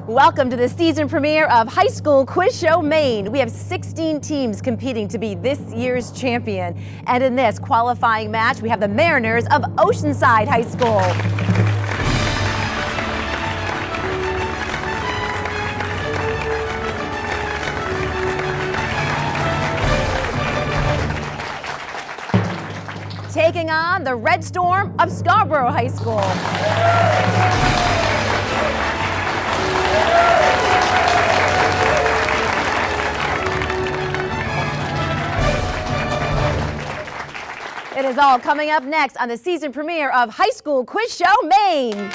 Welcome to the season premiere of High School Quiz Show Maine. We have 16 teams competing to be this year's champion. And in this qualifying match, we have the Mariners of Oceanside High School. Taking on the Red Storm of Scarborough High School. It is all coming up next on the season premiere of High School Quiz Show Maine.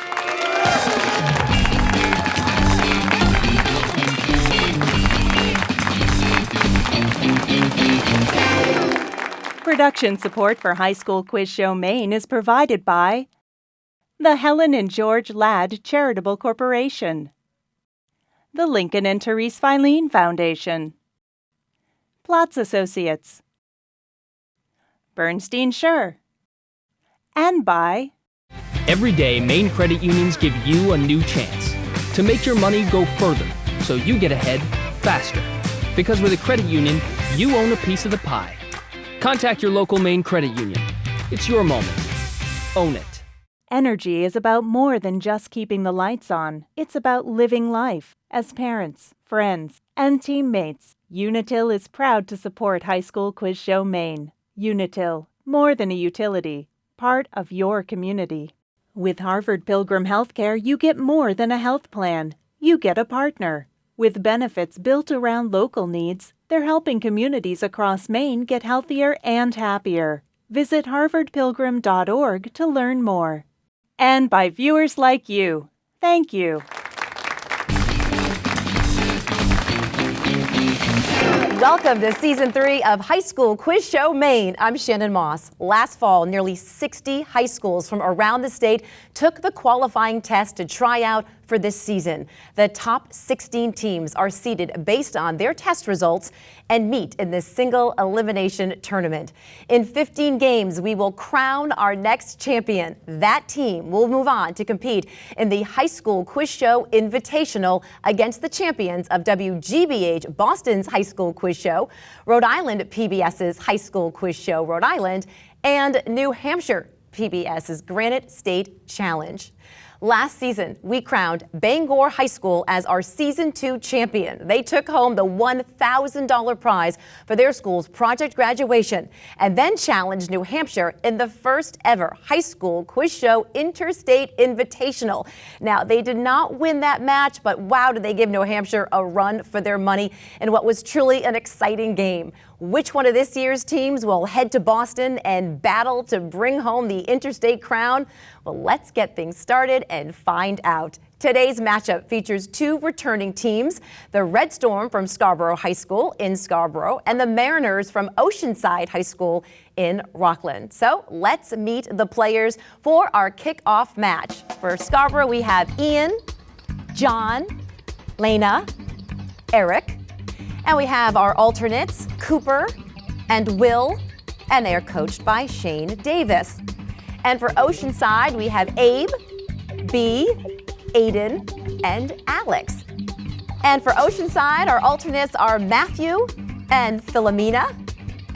Production support for High School Quiz Show Maine is provided by the Helen and George Ladd Charitable Corporation, the Lincoln and THERESE FILENE Foundation, Platts Associates, Bernstein Schur, and by Every day, Maine credit unions give you a new chance to make your money go further so you get ahead faster. Because with a credit union, you own a piece of the pie. Contact your local Maine credit union. It's your moment. Own it. Energy is about more than just keeping the lights on. It's about living life. As parents, friends, and teammates, Unitil is proud to support High School Quiz Show Maine. Unitil, more than a utility, part of your community. With Harvard Pilgrim Healthcare, you get more than a health plan. You get a partner. With benefits built around local needs, they're helping communities across Maine get healthier and happier. Visit harvardpilgrim.org to learn more. And by viewers like you. Thank you. Welcome to Season 3 of High School Quiz Show Maine. I'm Shannon Moss. Last fall, nearly 60 high schools from around the state took the qualifying test to try out for this season. The top 16 teams are seeded based on their test results and meet in this single elimination tournament. In 15 games, we will crown our next champion. That team will move on to compete in the High School Quiz Show Invitational against the champions of WGBH Boston's High School Quiz Show, Rhode Island PBS's High School Quiz Show Rhode Island, and New Hampshire PBS's Granite State Challenge. Last season, we crowned Bangor High School as our Season 2 champion. They took home the $1,000 prize for their school's project graduation and then challenged New Hampshire in the first ever High School Quiz Show Interstate Invitational. Now, they did not win that match, but wow, did they give New Hampshire a run for their money in what was truly an exciting game. Which one of this year's teams will head to Boston and battle to bring home the interstate crown? Well, let's get things started and find out. Today's matchup features two returning teams, the Red Storm from Scarborough High School in Scarborough and the Mariners from Oceanside High School in Rockland. So let's meet the players for our kickoff match. For Scarborough, we have Ian, John, Lena, Eric, and we have our alternates, Cooper and Will, and they are coached by Shane Davis. And for Oceanside, we have Abe, B, Aiden, and Alex. And for Oceanside, our alternates are Matthew and Philomena,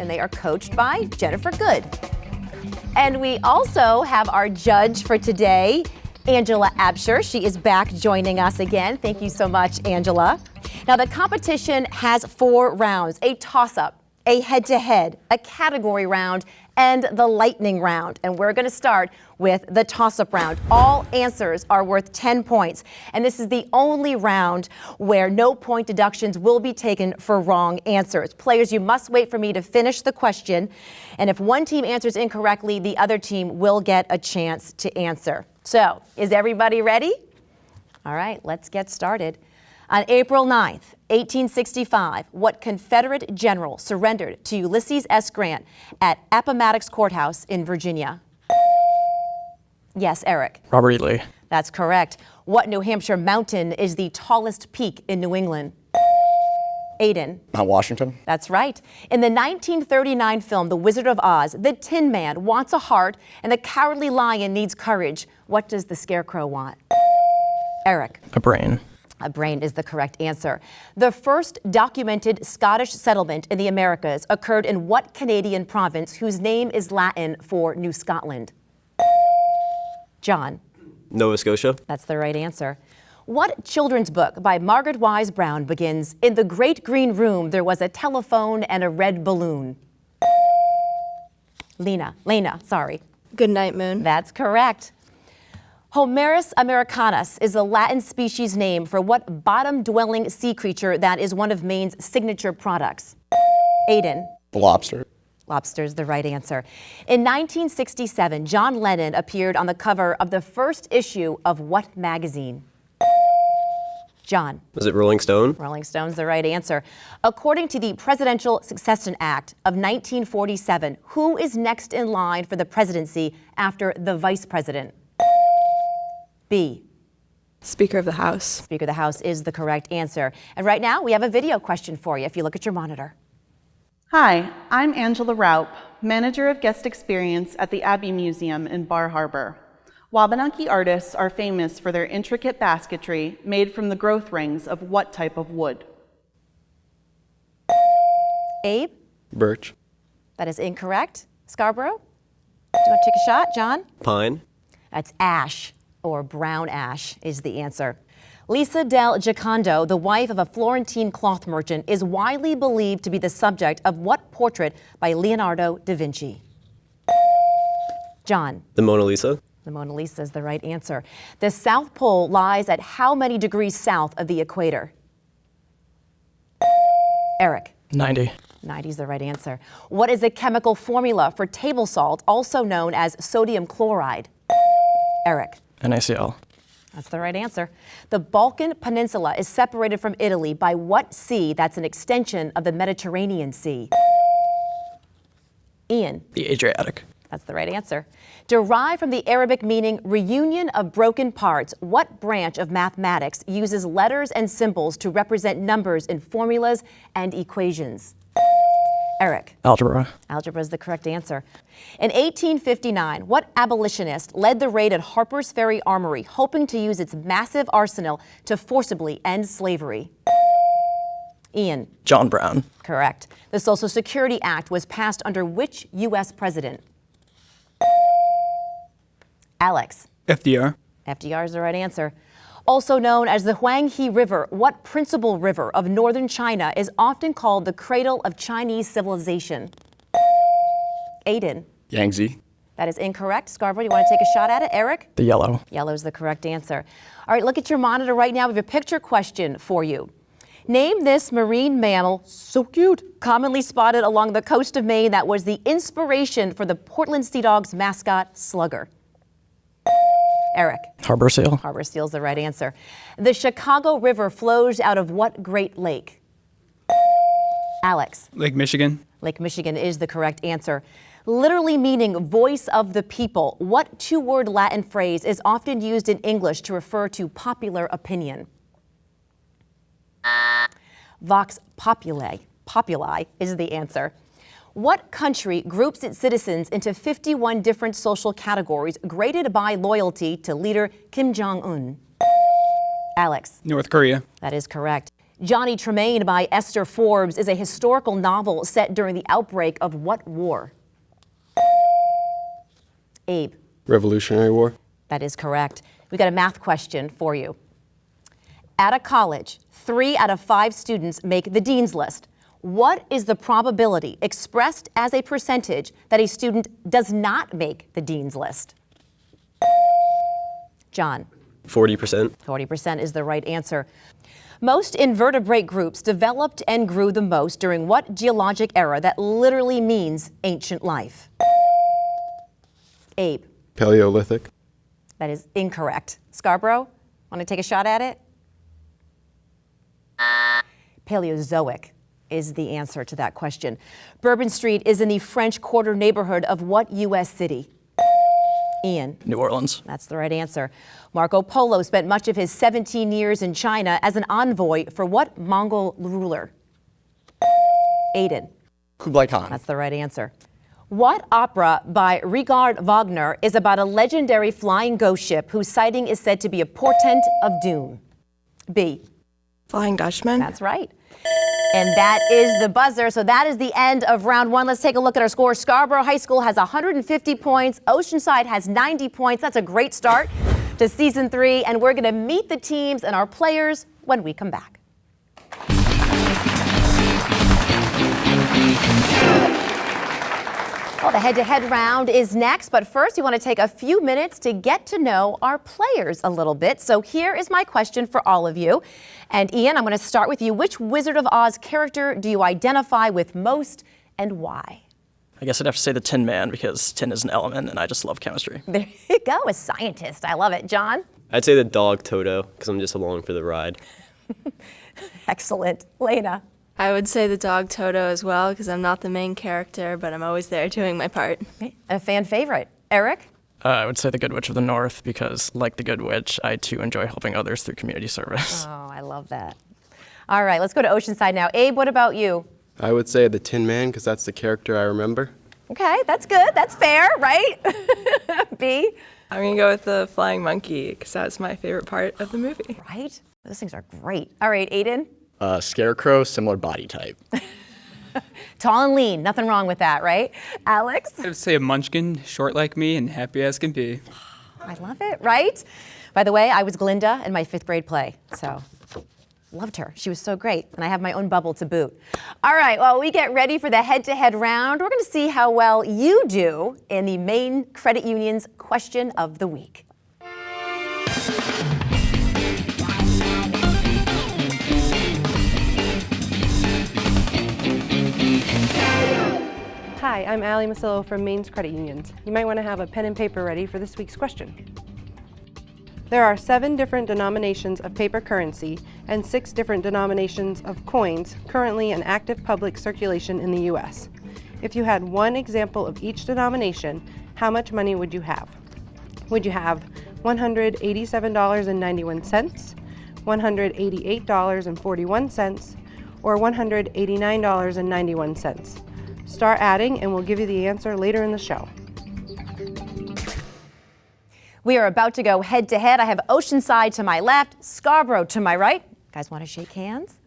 and they are coached by Jennifer Good. And we also have our judge for today, Angela Absher. She is back joining us again. Thank you so much, Angela. Now, the competition has 4 rounds, a toss-up, a head-to-head, a category round, and the lightning round. And we're going to start with the toss-up round. All answers are worth 10 points. And this is the only round where no point deductions will be taken for wrong answers. Players, you must wait for me to finish the question. And if one team answers incorrectly, the other team will get a chance to answer. So, is everybody ready? All right, let's get started. On April 9th, 1865, what Confederate general surrendered to Ulysses S. Grant at Appomattox Courthouse in Virginia? Yes, Eric. Robert E. Lee. That's correct. What New Hampshire mountain is the tallest peak in New England? Aiden. Mount Washington. That's right. In the 1939 film, The Wizard of Oz, the Tin Man wants a heart and the Cowardly Lion needs courage. What does the Scarecrow want? Eric. A brain. A brain is the correct answer. The first documented Scottish settlement in the Americas occurred in what Canadian province whose name is Latin for New Scotland? John. Nova Scotia. That's the right answer. What children's book by Margaret Wise Brown begins, "In the great green room there was a telephone and a red balloon"? Lena, sorry. Good Night Moon. That's correct. Homerus americanus is a Latin species name for what bottom-dwelling sea creature that is one of Maine's signature products? Aiden. Lobster. Lobster is the right answer. In 1967, John Lennon appeared on the cover of the first issue of what magazine? John. Was it Rolling Stone? Rolling Stone's the right answer. According to the Presidential Succession Act of 1947, who is next in line for the presidency after the vice president? B. Speaker of the House. Speaker of the House is the correct answer. And right now, we have a video question for you if you look at your monitor. Hi, I'm Angela Raup, Manager of Guest Experience at the Abbey Museum in Bar Harbor. Wabanaki artists are famous for their intricate basketry made from the growth rings of what type of wood? Abe? Birch. That is incorrect. Scarborough? Do you want to take a shot, John? Pine. That's ash, or brown ash is the answer. Lisa del Giocondo, the wife of a Florentine cloth merchant, is widely believed to be the subject of what portrait by Leonardo da Vinci? John. The Mona Lisa. The Mona Lisa is the right answer. The South Pole lies at how many degrees south of the equator? Eric. 90. 90 is the right answer. What is the chemical formula for table salt, also known as sodium chloride? Eric. NaCl. That's the right answer. The Balkan Peninsula is separated from Italy by what sea that's an extension of the Mediterranean Sea? Ian. The Adriatic. That's the right answer. Derived from the Arabic meaning reunion of broken parts, what branch of mathematics uses letters and symbols to represent numbers in formulas and equations? Eric. Algebra. Algebra is the correct answer. In 1859, what abolitionist led the raid at Harper's Ferry Armory, hoping to use its massive arsenal to forcibly end slavery? Ian. John Brown. Correct. The Social Security Act was passed under which U.S. president? Alex. FDR. FDR is the right answer. Also known as the Huanghe River, what principal river of northern China is often called the cradle of Chinese civilization? Aiden. Yangtze. That is incorrect. Scarborough, you want to take a shot at it? Eric? The Yellow. Yellow is the correct answer. All right, look at your monitor right now. We have a picture question for you. Name this marine mammal, so cute, commonly spotted along the coast of Maine that was the inspiration for the Portland Sea Dogs mascot, Slugger. Eric. Harbor Seal. Harbor Seal is the right answer. The Chicago River flows out of what Great Lake? Alex. Lake Michigan. Lake Michigan is the correct answer. Literally meaning voice of the people, what two-word Latin phrase is often used in English to refer to popular opinion? Vox populi. Populi is the answer. What country groups its citizens into 51 different social categories graded by loyalty to leader Kim Jong-un? Alex. North Korea. That is correct. Johnny Tremaine by Esther Forbes is a historical novel set during the outbreak of what war? Abe. Revolutionary War. That is correct. We got a math question for you. At a college, 3 out of 5 students make the dean's list. What is the probability expressed as a percentage that a student does not make the dean's list? John. 40%. 40% is the right answer. Most invertebrate groups developed and grew the most during what geologic era that literally means ancient life? Abe. Paleolithic. That is incorrect. Scarborough, want to take a shot at it? Paleozoic is the answer to that question. Bourbon Street is in the French Quarter neighborhood of what U.S. city? Ian. New Orleans. That's the right answer. Marco Polo spent much of his 17 years in China as an envoy for what Mongol ruler? Aiden. Kublai Khan. That's the right answer. What opera by Richard Wagner is about a legendary flying ghost ship whose sighting is said to be a portent of doom? B. Flying Dutchman. That's right. And that is the buzzer. So that is the end of round one. Let's take a look at our score. Scarborough High School has 150 points. Oceanside has 90 points. That's a great start to season 3. And we're going to meet the teams and our players when we come back. Well, the head-to-head round is next, but first we want to take a few minutes to get to know our players a little bit. So here is my question for all of you. And Ian, I'm going to start with you. Which Wizard of Oz character do you identify with most and why? I guess I'd have to say the Tin Man because tin is an element and I just love chemistry. There you go, a scientist. I love it. John? I'd say the dog Toto because I'm just along for the ride. Excellent. Lena? I would say the dog Toto as well because I'm not the main character, but I'm always there doing my part. A fan favorite. Eric? I would say the Good Witch of the North because, like the Good Witch, I too enjoy helping others through community service. Oh, I love that. All right, let's go to Oceanside now. Abe, what about you? I would say the Tin Man because that's the character I remember. Okay, that's good. That's fair, right? B? I'm going to go with the Flying Monkey because that's my favorite part of the movie. Right? Those things are great. All right, Aiden? Scarecrow, similar body type. Tall and lean, nothing wrong with that, right? Alex? I would say a munchkin, short like me and happy as can be. I love it, right? By the way, I was Glinda in my 5th grade play, so loved her. She was so great, and I have my own bubble to boot. All right, well, we get ready for the head-to-head round. We're going to see how well you do in the Maine Credit Union's Question of the Week. Hi, I'm Allie Masillo from Maine's Credit Unions. You might want to have a pen and paper ready for this week's question. There are 7 different denominations of paper currency and 6 different denominations of coins currently in active public circulation in the U.S. If you had one example of each denomination, how much money would you have? Would you have $187.91, $188.41, or $189.91? Start adding and we'll give you the answer later in the show. We are about to go head to head. I have Oceanside to my left, Scarborough to my right. Guys want to shake hands?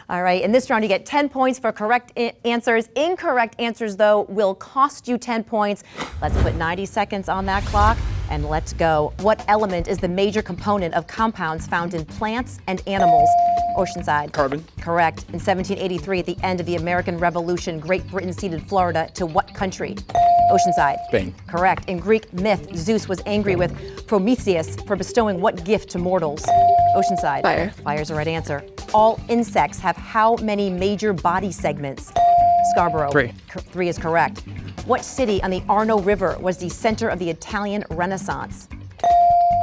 All right, in this round you get 10 points for correct answers. Incorrect answers, though, will cost you 10 points. Let's put 90 seconds on that clock and let's go. What element is the major component of compounds found in plants and animals? Oceanside. Carbon. Correct. In 1783, at the end of the American Revolution, Great Britain ceded Florida to what country? Oceanside. Spain. Correct. In Greek myth, Zeus was angry with Prometheus for bestowing what gift to mortals? Oceanside. Fire. Fire's the right answer. All insects have how many major body segments? Scarborough. 3. 3 is correct. What city on the Arno River was the center of the Italian Renaissance?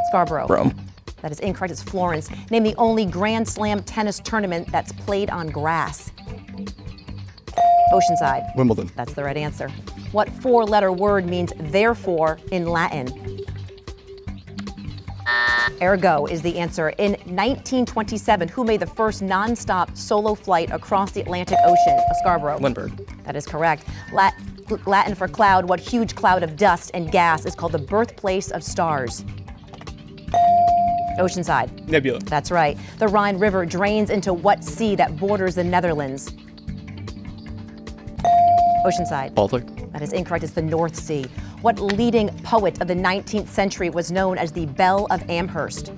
Scarborough. Rome. That is incorrect. It's Florence. Name the only Grand Slam tennis tournament that's played on grass. Oceanside. Wimbledon. That's the right answer. What 4-letter word means therefore in Latin? Ergo is the answer. In 1927, who made the first non-stop solo flight across the Atlantic Ocean? Scarborough. Lindbergh. That is correct. Latin for cloud. What huge cloud of dust and gas is called the birthplace of stars? Oceanside. Nebula. That's right. The Rhine River drains into what sea that borders the Netherlands? Oceanside. Baltic. That is incorrect. It's the North Sea. What leading poet of the 19th century was known as the Belle of Amherst?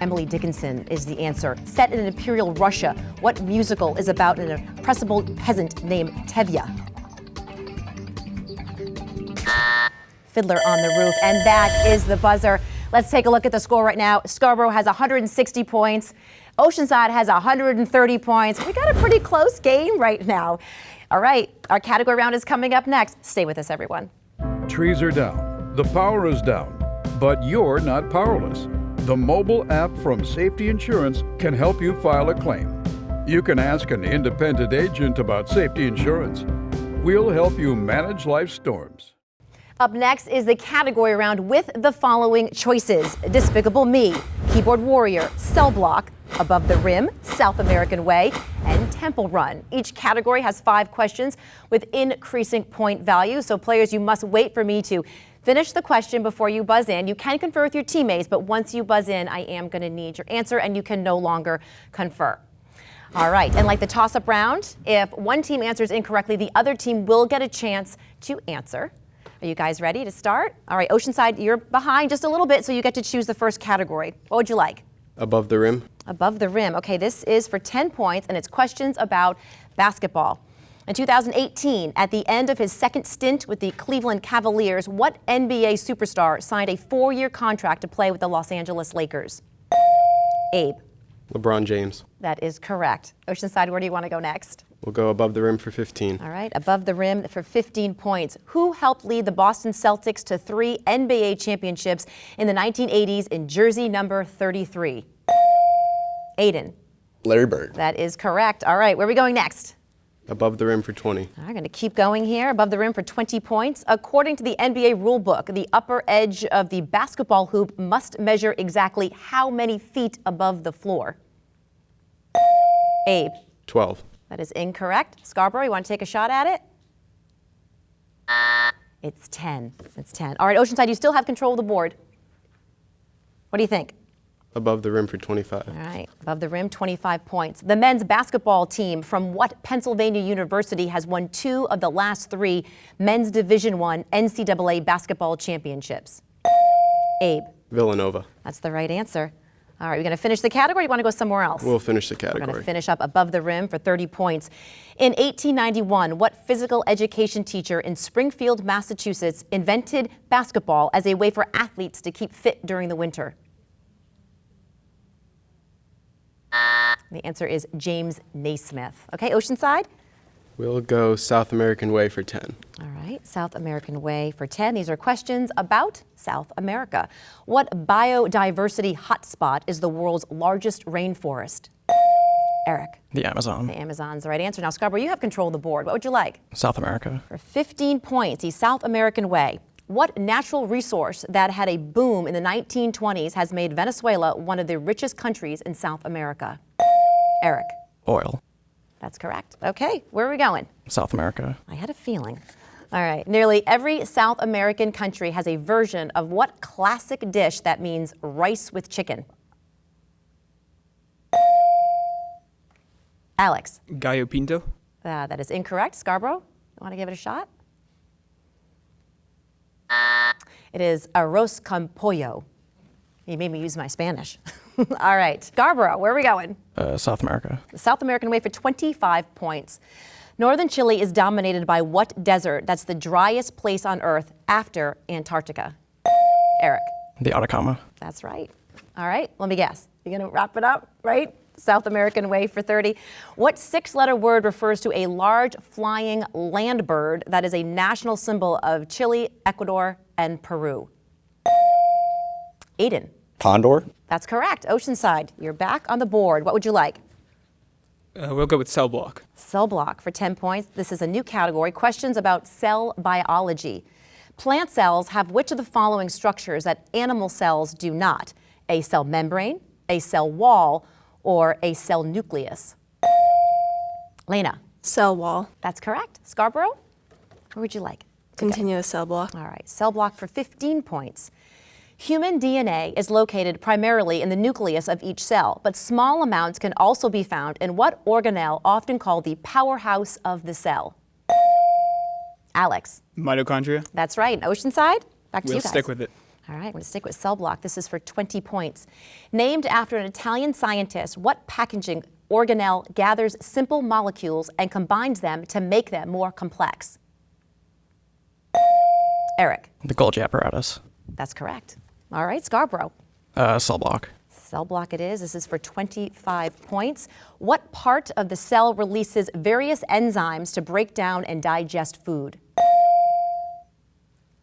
Emily Dickinson is the answer. Set in Imperial Russia, what musical is about an oppressible peasant named Tevye? Fiddler on the Roof, and that is the buzzer. Let's take a look at the score right now. Scarborough has 160 points. Oceanside has 130 points. We got a pretty close game right now. All right, our category round is coming up next. Stay with us, everyone. Trees are down, the power is down, but you're not powerless. The mobile app from Safety Insurance can help you file a claim. You can ask an independent agent about safety insurance. We'll help you manage life's storms. Up next is the category round with the following choices: Despicable Me, Keyboard Warrior, Cell Block, Above the Rim, South American Way, and Temple Run. Each category has 5 questions with increasing point value. So players, you must wait for me to Finish the question before you buzz in. You can confer with your teammates, but once you buzz in, I am going to need your answer, and you can no longer confer. All right, and like the toss-up round, if one team answers incorrectly, the other team will get a chance to answer. Are you guys ready to start? All right, Oceanside, you're behind just a little bit, so you get to choose the first category. What would you like? Above the rim. Above the rim. Okay, this is for 10 points, and it's questions about basketball. In 2018, at the end of his second stint with the Cleveland Cavaliers, what NBA superstar signed a 4-year contract to play with the Los Angeles Lakers? Abe. LeBron James. That is correct. Oceanside, where do you want to go next? We'll go above the rim for 15. All right, above the rim for 15 points. Who helped lead the Boston Celtics to 3 NBA championships in the 1980s in jersey number 33? Aiden. Larry Bird. That is correct. All right, where are we going next? Above the rim for 20. I'm going to keep going here. Above the rim for 20 points. According to the NBA rulebook, the upper edge of the basketball hoop must measure exactly how many feet above the floor? Abe. 12. That is incorrect. Scarborough, you want to take a shot at it? It's 10. It's 10. All right, Oceanside, you still have control of the board. What do you think? Above the rim for 25. All right, above the rim, 25 points. The men's basketball team from what Pennsylvania university has won 2 of the last 3 men's Division I NCAA basketball championships? Abe. Villanova. That's the right answer. All right, we're going to finish the category. You want to go somewhere else? We'll finish the We're going to category. finish up above the rim for 30 points. In 1891, what physical education teacher in Springfield, Massachusetts, invented basketball as a way for athletes to keep fit during the winter? The answer is James Naismith. Okay, Oceanside? We'll go South American Way for 10. All right, South American Way for 10. These are questions about South America. What biodiversity hotspot is the world's largest rainforest? Eric. The Amazon. The Amazon's the right answer. Now, Scarborough, you have control of the board. What would you like? South America. For 15 points, the South American Way. What natural resource that had a boom in the 1920s has made Venezuela one of the richest countries in South America? Eric. Oil. That's correct. Okay, where are we going? South America. I had a feeling. All right, nearly every South American country has a version of what classic dish that means rice with chicken? Alex. Gallo Pinto. That is incorrect. Scarborough, you want to give it a shot? It is arroz con pollo. You made me use my Spanish. All right, Scarborough, where are we going? South America. The South American Way for 25 points. Northern Chile is dominated by what desert that's the driest place on Earth after Antarctica? Eric. The Atacama. That's right. All right, let me guess. You're going to wrap it up, right? South American Way for 30. What 6-letter word refers to a large flying land bird that is a national symbol of Chile, Ecuador, and Peru? Aiden. Condor. That's correct. Oceanside, you're back on the board. What would you like? We'll go with cell block. Cell block for 10 points. This is a new category. Questions about cell biology. Plant cells have which of the following structures that animal cells do not? A cell membrane, a cell wall, or a cell nucleus? Lena. Cell wall. That's correct. Scarborough, where would you like? Continuous cell block. All right, cell block for 15 points. Human DNA is located primarily in the nucleus of each cell, but small amounts can also be found in what organelle often called the powerhouse of the cell? Alex. Mitochondria. That's right. Oceanside, back to We'll you guys. stick with it. All right, I'm going to stick with cell block. This is for 20 points. Named after an Italian scientist, what packaging organelle gathers simple molecules and combines them to make them more complex? Eric. The Golgi apparatus. That's correct. All right, Scarborough. Cell block. Cell block it is. This is for 25 points. What part of the cell releases various enzymes to break down and digest food?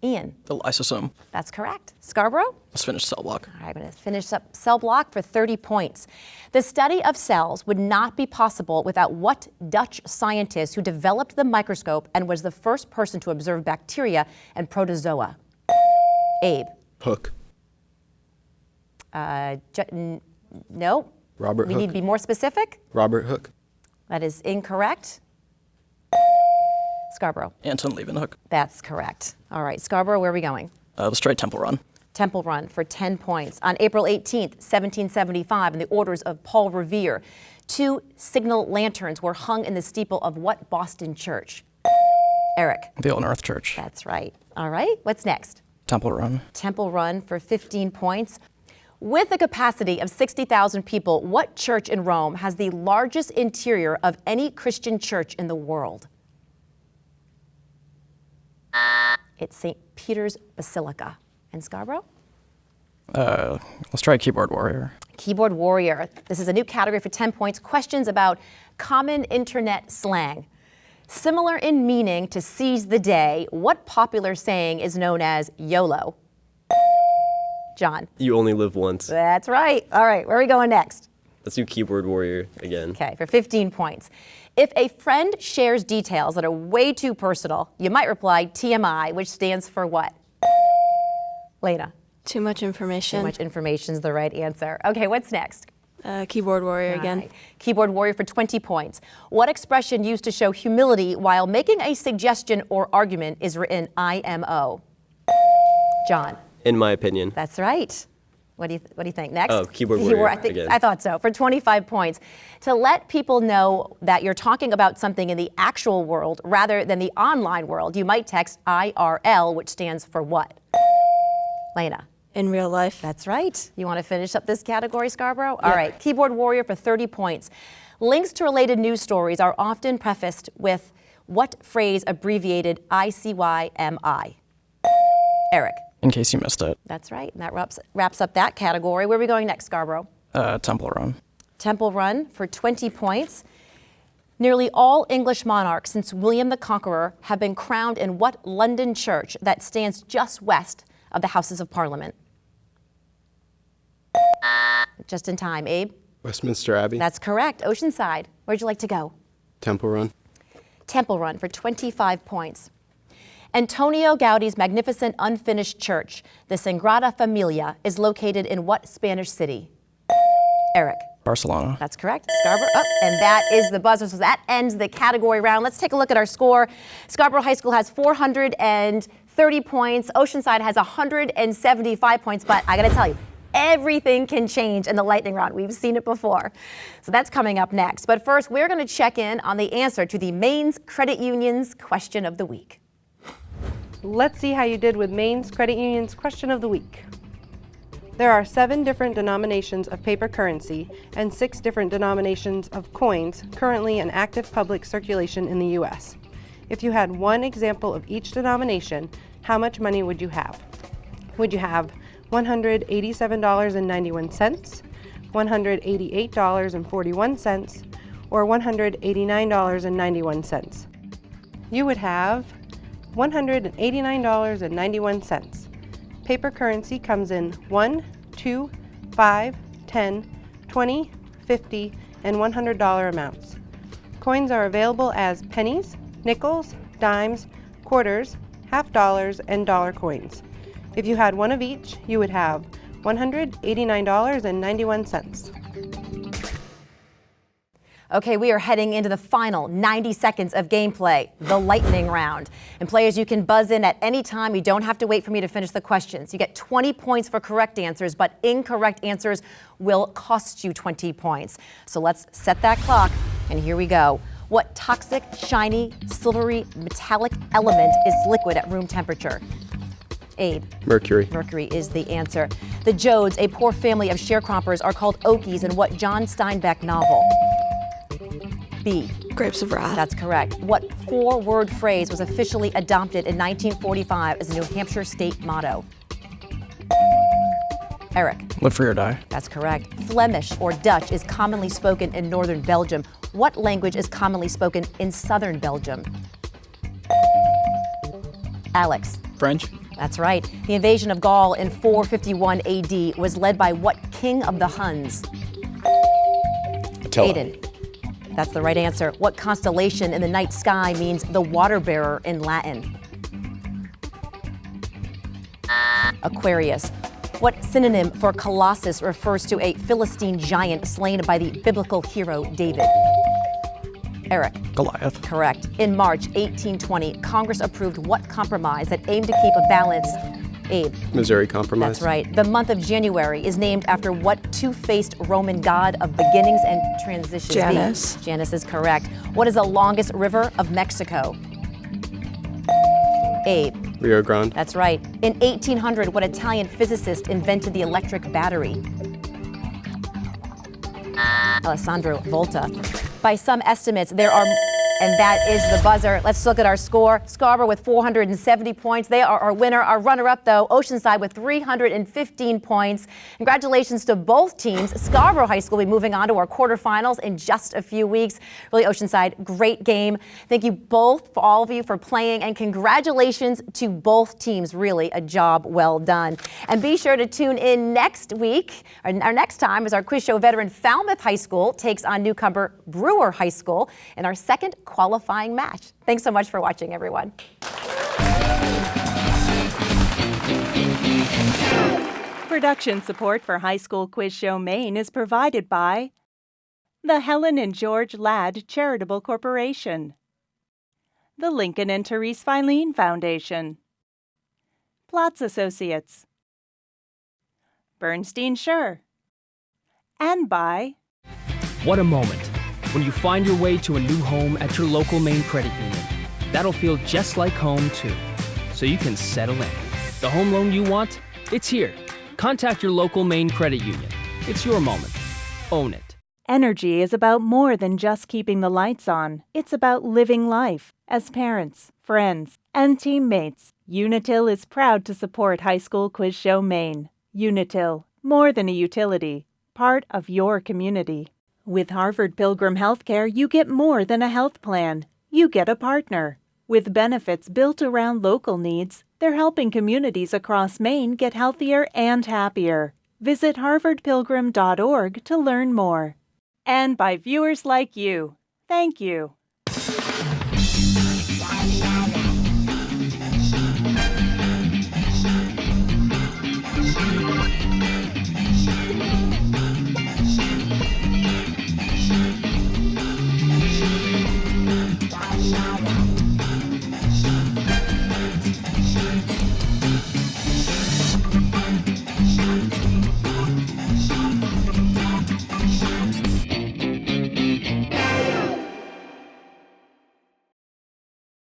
Ian. The lysosome. That's correct. Scarborough? Let's finish cell block. All right, I'm going to finish up cell block for 30 points. The study of cells would not be possible without what Dutch scientist who developed the microscope and was the first person to observe bacteria and protozoa? Abe. Hook. No. Robert We Hooke. need to be more specific. Robert Hooke. That is incorrect. Scarborough. Anton Leeuwenhoek. That's correct. All right, Scarborough, where are we going? Let's try Temple Run. Temple Run for 10 points. On April 18th, 1775, in the orders of Paul Revere, 2 signal lanterns were hung in the steeple of what Boston church? Eric. The Old North Church. That's right. All right, what's next? Temple Run. Temple Run for 15 points. With a capacity of 60,000 people, what church in Rome has the largest interior of any Christian church in the world? It's St. Peter's Basilica. And Scarborough? Let's try Keyboard Warrior. Keyboard Warrior. This is a new category for 10 points. Questions about common internet slang. Similar in meaning to seize the day, what popular saying is known as YOLO? John. You only live once. That's right. All right, where are we going next? Let's do Keyboard Warrior again. Okay, for 15 points. If a friend shares details that are way too personal, you might reply TMI, which stands for what? Lena. Too much information. Too much information is the right answer. Okay, what's next? Keyboard Warrior All again. right. Keyboard Warrior for 20 points. What expression used to show humility while making a suggestion or argument is written IMO? John. In my opinion. That's right. What do you think? Next? Oh, Keyboard Warrior again. I thought so. For 25 points. To let people know that you're talking about something in the actual world rather than the online world, you might text IRL, which stands for what? Lena. In real life. That's right. You want to finish up this category, Scarborough? All right. Keyboard Warrior for 30 points. Links to related news stories are often prefaced with what phrase abbreviated ICYMI? Eric. In case you missed it. That's right. And that wraps up that category. Where are we going next, Scarborough? Temple Run. Temple Run for 20 points. Nearly all English monarchs since William the Conqueror have been crowned in what London church that stands just west of the Houses of Parliament? Just in time. Abe? Westminster Abbey. That's correct. Oceanside. Where'd you like to go? Temple Run. Temple Run for 25 points. Antonio Gaudi's magnificent unfinished church, the Sagrada Familia, is located in what Spanish city? Eric. Barcelona. That's correct. Scarborough. Oh, and that is the buzzer. So that ends the category round. Let's take a look at our score. Scarborough High School has 430 points. Oceanside has 175 points. But I got to tell you, everything can change in the lightning round. We've seen it before. So that's coming up next. But first, we're going to check in on the answer to the Maine's Credit Union's question of the week. Let's see how you did with Maine's Credit Union's question of the week. There are 7 different denominations of paper currency and 6 different denominations of coins currently in active public circulation in the U.S. If you had one example of each denomination, how much money would you have? Would you have $187.91, $188.41, or $189.91? You would have $189.91. Paper currency comes in 1, 2, 5, 10, 20, 50, and $100 amounts. Coins are available as pennies, nickels, dimes, quarters, half dollars, and dollar coins. If you had one of each, you would have $189.91. Okay, we are heading into the final 90 seconds of gameplay, the lightning round. And players, you can buzz in at any time. You don't have to wait for me to finish the questions. You get 20 points for correct answers, but incorrect answers will cost you 20 points. So let's set that clock, and here we go. What toxic, shiny, silvery, metallic element is liquid at room temperature? Abe. Mercury. Mercury is the answer. The Jodes, a poor family of sharecroppers, are called Okies in what John Steinbeck novel? B. Grapes of Wrath. That's correct. What 4-word phrase was officially adopted in 1945 as a New Hampshire state motto? Eric. Live free or die. That's correct. Flemish or Dutch is commonly spoken in northern Belgium. What language is commonly spoken in southern Belgium? Alex. French. That's right. The invasion of Gaul in 451 AD was led by what king of the Huns? Attila. Aiden. That's the right answer. What constellation in the night sky means the water bearer in Latin? Aquarius. What synonym for Colossus refers to a Philistine giant slain by the biblical hero David? Eric. Goliath. Correct. In March 1820, Congress approved what compromise that aimed to keep a balance? Abe. Missouri Compromise. That's right. The month of January is named after what two-faced Roman god of beginnings and transitions? Janus. Janus is correct. What is the longest river of Mexico? Abe. Rio Grande. That's right. In 1800, what Italian physicist invented the electric battery? Alessandro Volta. By some estimates, there are, and that is the buzzer. Let's look at our score. Scarborough with 470 points. They are our winner. Our runner-up, though, Oceanside with 315 points. Congratulations to both teams. Scarborough High School will be moving on to our quarterfinals in just a few weeks. Really, Oceanside, great game. Thank you both, for all of you, for playing, and congratulations to both teams. Really, a job well done. And be sure to tune in next week. Our next time is our quiz show veteran Falmouth High School takes on newcomer Brewer High School in our second qualifying match. Thanks so much for watching, everyone. Production support for High School Quiz Show Maine is provided by the Helen and George Ladd Charitable Corporation, the Lincoln and Therese FILENE Foundation, Platts Associates, Bernstein Schur, and by What a moment when you find your way to a new home at your local Maine Credit Union. That'll feel just like home, too. So you can settle in. The home loan you want? It's here. Contact your local Maine Credit Union. It's your moment. Own it. Energy is about more than just keeping the lights on. It's about living life. As parents, friends, and teammates, Unitil is proud to support High School Quiz Show Maine. Unitil, more than a utility, part of your community. With Harvard Pilgrim Healthcare, you get more than a health plan. You get a partner. With benefits built around local needs, they're helping communities across Maine get healthier and happier. Visit harvardpilgrim.org to learn more. And by viewers like you. Thank you.